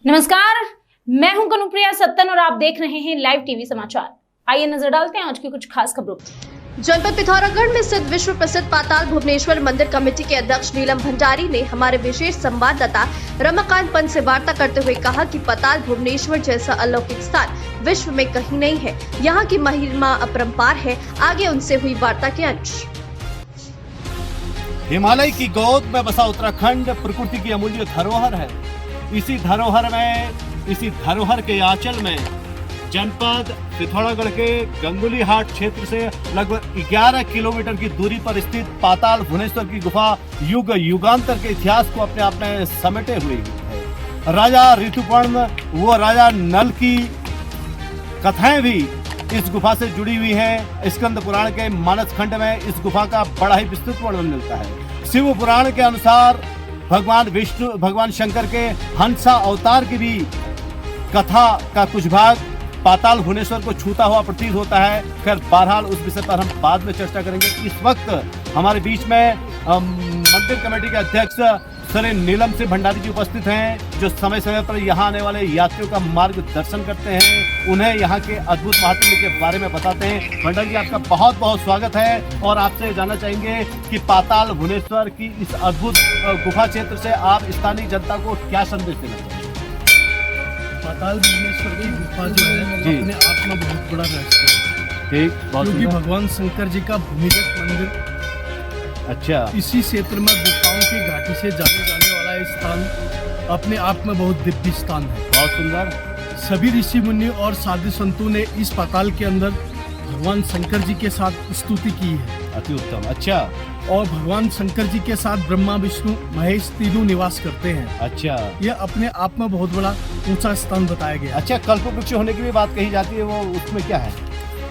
नमस्कार, मैं हूं कनुप्रिया सत्तन और आप देख रहे हैं लाइव टीवी समाचार। आइए नजर डालते हैं आज की कुछ खास खबरों पर। जनपद पिथौरागढ़ में स्थित विश्व प्रसिद्ध पाताल भुवनेश्वर मंदिर कमेटी के अध्यक्ष नीलम भंडारी ने हमारे विशेष संवाददाता रमाकांत पंत से वार्ता करते हुए कहा कि पाताल भुवनेश्वर जैसा अलौकिक स्थान विश्व में कहीं नहीं है। यहाँ की महिमा अपरंपार है। आगे उनसे हुई वार्ता के अंश। हिमालय की गोद में बसा उत्तराखंड प्रकृति की अमूल्य धरोहर है। इसी धरोहर के आंचल में जनपद पिथौरागढ़ के गंगुली हाट क्षेत्र से लगभग 11 किलोमीटर की दूरी पर स्थित पाताल भुवनेश्वर की गुफा युग युगांतर के इतिहास को अपने आप में समेटे हुए है। राजा ऋतुपर्ण व राजा नल की कथाएं भी इस गुफा से जुड़ी हुई हैं। स्कंद पुराण के मानस खंड में इस गुफा का बड़ा ही विस्तृत वर्णन मिलता है। शिव पुराण के अनुसार भगवान शंकर के हंसा अवतार की भी कथा का कुछ भाग पाताल भुवनेश्वर को छूता हुआ प्रतीत होता है। खैर बहरहाल उस विषय पर हम बाद में चर्चा करेंगे। इस वक्त हमारे बीच में मंदिर कमेटी के अध्यक्ष श्री नीलम सिंह भंडारी जी उपस्थित हैं, जो समय समय पर यहाँ आने वाले यात्रियों का मार्गदर्शन करते हैं, उन्हें यहाँ के अद्भुत महात्म्य के बारे में बताते हैं। भंडारी जी, आपका बहुत बहुत स्वागत है और आपसे जानना चाहेंगे कि पाताल भुवनेश्वर की इस अद्भुत गुफा क्षेत्र से आप स्थानीय जनता को क्या संदेश देना चाहेंगे? पाताल भुवनेश्वर की गुफा जो है अपने आप में बहुत बड़ा रहस्य है। ठीक, क्योंकि भगवान शंकर जी का भूमिगत मंदिर अच्छा इसी क्षेत्र में गुफाओं की घाटी से जाने वाला ये स्थान अपने आप में बहुत दिव्य स्थान है। बहुत सुंदर। सभी ऋषि मुनि और साधु संतों ने इस पाताल के अंदर भगवान शंकर जी के साथ स्तुति की है। अति उत्तम। अच्छा। और भगवान शंकर जी के साथ ब्रह्मा विष्णु महेश तीनों निवास करते हैं। अच्छा। यह अपने आप में बहुत बड़ा ऊंचा स्थान बताया गया। अच्छा, कल्प वृक्ष होने की भी बात कही जाती है, वो उसमें क्या है?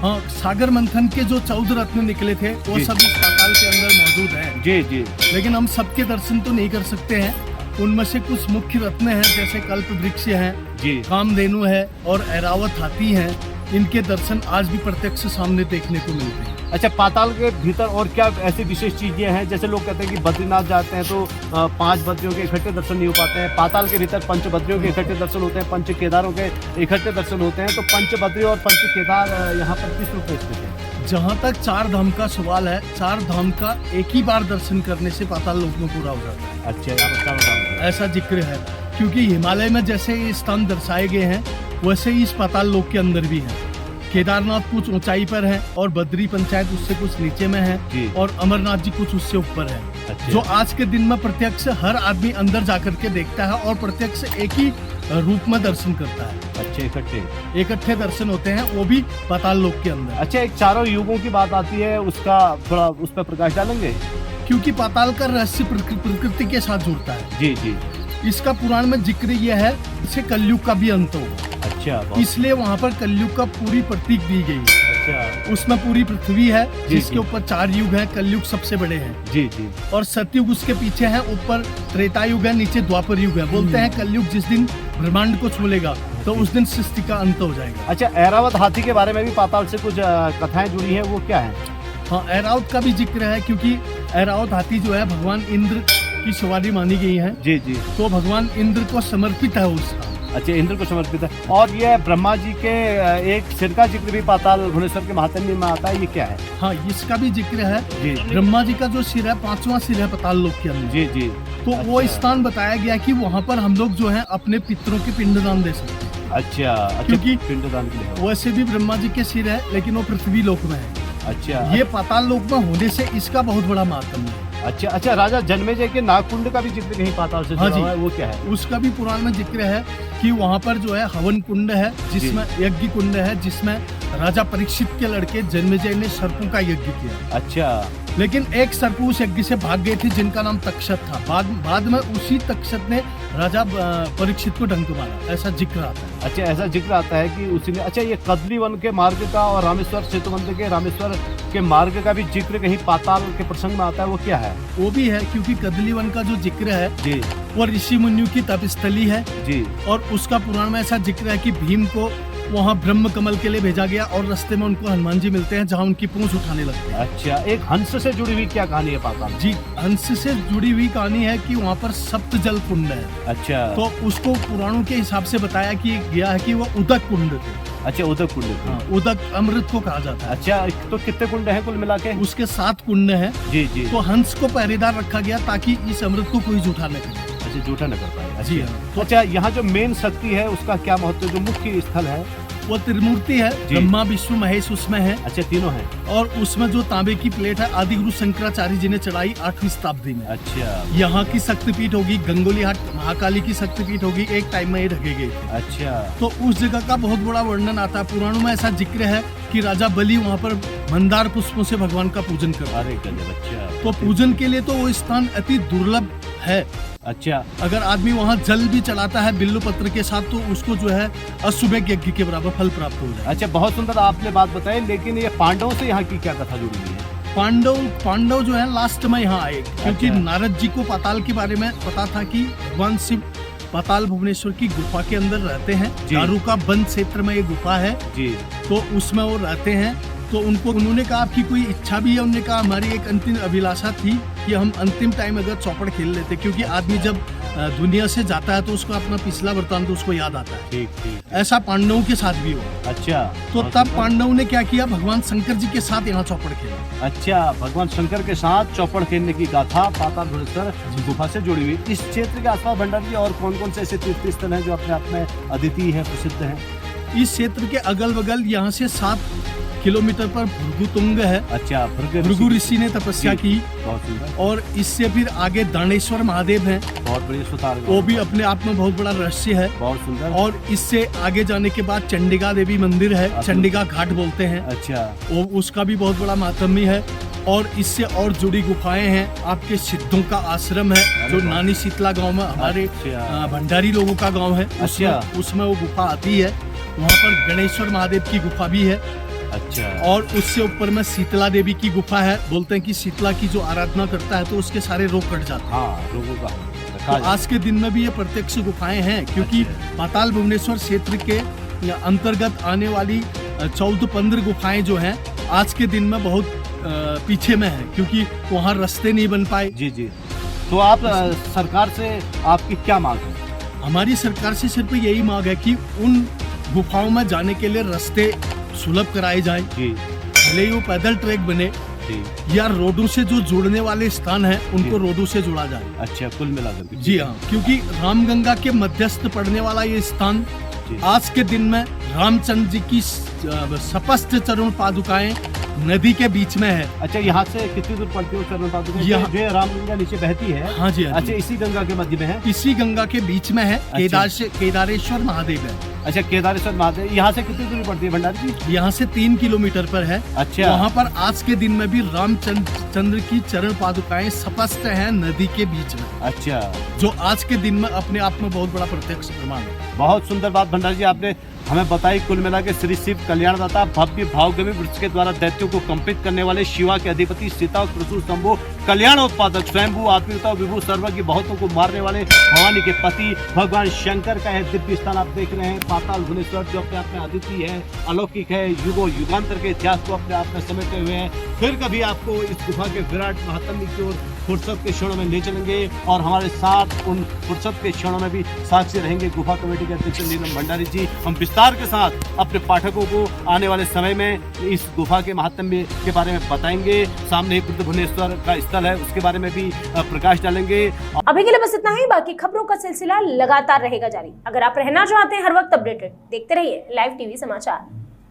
हाँ, सागर मंथन के जो 14 रत्न निकले थे वो सब इस पाताल के अंदर मौजूद हैं। जी जी। लेकिन हम सबके दर्शन तो नहीं कर सकते हैं। उनमें से कुछ मुख्य रत्न हैं, जैसे कल्प वृक्ष है जी, कामधेनु है और ऐरावत हाथी है। इनके दर्शन आज भी प्रत्यक्ष सामने देखने को मिलते हैं। अच्छा, पाताल के भीतर और क्या ऐसी विशेष चीजें हैं? जैसे लोग कहते हैं कि बद्रीनाथ जाते हैं तो 5 बद्रियों के इकट्ठे दर्शन नहीं हो पाते हैं। पाताल के भीतर पंच बद्रियों के इकट्ठे दर्शन होते हैं, पंच केदारों के इकट्ठे दर्शन होते हैं। तो पंच बद्री और पंच केदार यहाँ पर किस रूप में स्थित है? जहाँ तक 4 धाम का सवाल है, 4 धाम का एक ही बार दर्शन करने से पाताल लोक में पूरा हो जाता है। अच्छा, यहाँ पर 4 धाम ऐसा जिक्र है, क्योंकि हिमालय में जैसे ये स्थान दर्शाए गए हैं वैसे ही इस पाताल लोक के अंदर भी है। केदारनाथ कुछ ऊंचाई पर है और बद्री पंचायत उससे कुछ नीचे में है और अमरनाथ जी कुछ उससे ऊपर है। अच्छा। जो आज के दिन में प्रत्यक्ष हर आदमी अंदर जाकर के देखता है और प्रत्यक्ष एक ही रूप में दर्शन करता है। अच्छा, इकट्ठे दर्शन होते हैं, वो भी पाताल लोक के अंदर। अच्छा, एक चारों युगों की बात आती है, उसका थोड़ा उस पर प्रकाश डालेंगे? क्योंकि पाताल का रहस्य प्रकृति के साथ जुड़ता है। जी जी। इसका पुराण में जिक्र यह है, इसे कलयुग का भी अंत होगा। अच्छा। इसलिए वहाँ पर कलयुग का पूरी प्रतीक दी गई है। अच्छा। उसमें पूरी पृथ्वी है जिसके ऊपर 4 युग हैं। कलयुग सबसे बड़े हैं। जी जी। और सतयुग उसके पीछे है, ऊपर त्रेता युग है, नीचे द्वापर युग है। बोलते हैं कलयुग जिस दिन ब्रह्मांड को छू लेगा तो उस दिन सृष्टि का अंत हो जाएगा। अच्छा, ऐरावत हाथी के बारे में भी पाताल से कुछ कथाएं जुड़ी है, वो क्या है? हाँ, ऐरावत का भी जिक्र है, क्योंकि ऐरावत हाथी जो है भगवान इंद्र की सवारी मानी गई है। जी जी। तो भगवान इंद्र को समर्पित है उसका। अच्छा, इंद्र को समर्पित है। और ये ब्रह्मा जी के एक सिर का जिक्र भी पाताल भुवनेश्वर के महात्म्य में आता है, ये क्या है? हाँ, इसका भी जिक्र है जी। ब्रह्मा जी का जो सिर है 5वां सिर है पाताल लोक के अंदर। जी जी। तो अच्छा। वो स्थान बताया गया कि वहाँ पर हम लोग जो है अपने पितरों के पिंडदान दे सकते हैं। अच्छा, क्योंकि पिंडदान के लिए वैसे भी ब्रह्मा जी के सिर है, लेकिन वो पृथ्वी लोक में है। अच्छा। ये पाताल लोक में होने से इसका बहुत बड़ा महात्म्य है। अच्छा अच्छा। राजा जन्मेजय के नागकुंड का भी जिक्र कहीं पाताल से जुड़ा हुआ है, वो क्या है? उसका भी पुराण में जिक्र है कि वहाँ पर जो है हवन कुंड है, जिसमें यज्ञ कुंड है, जिसमें राजा परीक्षित के लड़के जन्मेजय ने सर्पों का यज्ञ किया। अच्छा। लेकिन एक सर्प उस यज्ञ से भाग गए थे, जिनका नाम तक्षक था। बाद में उसी तक्षक ने राजा परीक्षित को डंक मारा, ऐसा जिक्र आता है। अच्छा, ऐसा जिक्र आता है कि उसी ने। अच्छा, ये कदली वन के मार्ग का और रामेश्वर सेतुबंध के रामेश्वर के मार्ग का भी जिक्र कहीं पाताल के प्रसंग में आता है, वो क्या है? वो भी है, क्योंकि कदली वन का जो जिक्र है जी, वो ऋषि मुनियों की तपस्थली है जी। और उसका पुराण में ऐसा जिक्र है कि भीम को वहाँ ब्रह्म कमल के लिए भेजा गया और रास्ते में उनको हनुमान जी मिलते हैं जहाँ उनकी पूंछ उठाने लगते हैं। अच्छा, एक हंस से जुड़ी हुई क्या कहानी है पाताल? जी, हंस से जुड़ी हुई कहानी है कि वहाँ पर सप्त जल कुंड है। अच्छा, तो उसको पुराणों के हिसाब से बताया कि गया है कि वो उदक कुंड थे। अच्छा, उदक कुंड। हाँ, उदक अमृत को कहा जाता है। अच्छा, तो कितने कुंड हैं कुल मिला के? उसके 7 कुंड हैं। जी जी। तो हंस को पहरेदार रखा गया ताकि इस अमृत को कोई जूठा न करे। अच्छा, जूठा न कर पाए। जी हाँ। तो अच्छा, यहाँ जो मेन शक्ति है उसका क्या महत्व है, जो मुख्य स्थल है? वो त्रिमूर्ति है, ब्रह्मा विष्णु महेश उसमें है। अच्छा, तीनों हैं। और उसमें जो तांबे की प्लेट है आदि गुरु शंकराचार्य जी ने चढ़ाई 8वीं शताब्दी में। अच्छा, यहाँ की शक्तिपीठ होगी, गंगोली हाट महाकाली की शक्तिपीठ होगी, एक टाइम में ये ढके गए थे। अच्छा, तो उस जगह का बहुत बड़ा वर्णन आता है। पुराणों में ऐसा जिक्र है कि राजा बलि वहाँ पर मंदार पुष्पों से भगवान का पूजन करता है। अरे गजब। अच्छा, तो पूजन के लिए तो वो स्थान अति दुर्लभ है। अच्छा, अगर आदमी वहाँ जल भी चढ़ाता है बिल्लू पत्र के साथ तो उसको जो है अश्वमेध यज्ञ के बराबर फल प्राप्त हो जाए। अच्छा, बहुत सुंदर आपने बात बताई, लेकिन ये पांडवों से यहाँ की क्या कथा जुड़ी हुई है? पांडव जो है लास्ट में यहाँ आए क्योंकि अच्छा। नारद जी को पाताल के बारे में पता था कि भगवान शिव पाताल भुवनेश्वर की गुफा के अंदर रहते हैं। दारू का बंद क्षेत्र में ये गुफा है जी। तो उसमें वो रहते हैं। तो उन्होंने कहा आपकी कोई इच्छा भी है? उन्होंने कहा हमारी एक अंतिम अभिलाषा थी कि हम अंतिम टाइम अगर चौपड़ खेल लेते, क्योंकि आदमी जब दुनिया से जाता है तो उसको अपना पिछला वृत्तांत तो उसको याद आता है। ठीक ठीक। ऐसा पांडवों के साथ भी हुआ। अच्छा, तो तब पांडवों ने क्या किया, भगवान शंकर जी के साथ यहाँ चौपड़ खेला। अच्छा, भगवान शंकर के साथ चौपड़ खेलने की गाथा पाताल भुवनेश्वर गुफा से जुड़ी हुई। इस क्षेत्र के आसपास भंडारी जी और कौन कौन से ऐसे तीर्थ स्थल हैं जो अपने आप में अद्वितीय है, प्रसिद्ध हैं? इस क्षेत्र के अगल बगल यहाँ से 7 किलोमीटर पर भृगुतुंग है। अच्छा, भृगु ऋषि ने तपस्या की। बहुत सुंदर। और इससे फिर आगे दानेश्वर महादेव हैं, बहुत बड़ी सुतार, वो भी अपने आप में बहुत बड़ा रहस्य है। बहुत सुंदर। और इससे आगे जाने के बाद चंडिका देवी मंदिर है, चंडिका घाट बोलते हैं। अच्छा, वो उसका भी बहुत बड़ा महात्म्य है। और इससे और जुड़ी गुफाएं हैं। आपके सिद्धों का आश्रम है जो नानी शीतला गांव में हमारे भंडारी लोगों का गांव है, उसमें वो गुफा आती है। वहाँ पर गणेश्वर महादेव की गुफा भी है। अच्छा, और उससे ऊपर में शीतला देवी की गुफा है। बोलते हैं कि शीतला की जो आराधना करता है तो उसके सारे रोग कट जाते हैं। हाँ, रोगों का तो आज के दिन में भी ये प्रत्यक्ष गुफाएं हैं, क्योंकि पाताल भुवनेश्वर क्षेत्र के अंतर्गत आने वाली 14-15 गुफाएं जो हैं आज के दिन में बहुत पीछे में है, क्योंकि वहाँ रास्ते नहीं बन पाए। जी जी। तो आप सरकार से आपकी क्या मांग है? हमारी सरकार से सिर्फ यही मांग है कि उन गुफाओं में जाने के लिए रास्ते सुलभ कराए जाएं। जी। भले ही वो पैदल ट्रैक बने या रोडों से जो जुड़ने वाले स्थान हैं उनको रोडों से जोड़ा जाए। अच्छा, कुल मिलाकर। जी हाँ, क्योंकि रामगंगा के मध्यस्थ पड़ने वाला ये स्थान आज के दिन में रामचंद्र जी की स्पष्ट चरण पादुकाएं नदी के बीच में है। अच्छा, यहाँ से कितनी दूर पड़ती है चरण पादुका? जो रामगंगा नीचे बहती है। हाँ जी। अच्छा, इसी गंगा के मध्य में है? इसी गंगा के बीच में है। केदारेश्वर महादेव है। अच्छा, केदारेश्वर महादेव यहाँ से कितनी दूरी पड़ती है भंडारी जी? यहाँ से 3 किलोमीटर पर है। अच्छा, वहाँ पर आज के दिन में भी रामचंद्र की चरण पादुकाएं स्पष्ट हैं नदी के बीच में। अच्छा, जो आज के दिन में अपने आप में बहुत बड़ा प्रत्यक्ष प्रमाण है। बहुत सुंदर बात भंडारी जी आपने हमें बताई। कुल मिला के श्री शिव कल्याणदाता भव्य भावगमी वृक्ष के द्वारा दैत्यों को कंपित करने वाले शिवा के अधिपति सीता त्रिशूल शंभु कल्याण उत्पादक स्वयंभू आत्मीयता विभू सर्वज्ञ बहुतों को मारने वाले भवानी के पति भगवान शंकर का है दिव्य स्थान आप देख रहे हैं पाताल भुवनेश्वर, जो अपने आप में अद्वितीय है, अलौकिक है, युगों युगांतर के इतिहास को अपने आप में समेटे हुए हैं। फिर कभी आपको इस गुफा के विराट महात्म्य की ओर फुर्सत के क्षणों में ले चलेंगे और हमारे साथ उन फुर्सत के क्षणों में भी साक्षी रहेंगे गुफा कमेटी के अध्यक्ष नीलम भंडारी जी। हम विस्तार के साथ अपने पाठकों को आने वाले समय में इस गुफा के महात्म्य के बारे में बताएंगे। सामने ही बुद्ध भुवनेश्वर का स्थल है, उसके बारे में भी प्रकाश डालेंगे। अभी के लिए बस इतना ही। बाकी खबरों का सिलसिला लगातार रहेगा जारी। अगर आप रहना चाहते हैं हर वक्त अपडेटेड, देखते रहिए लाइव टीवी समाचार।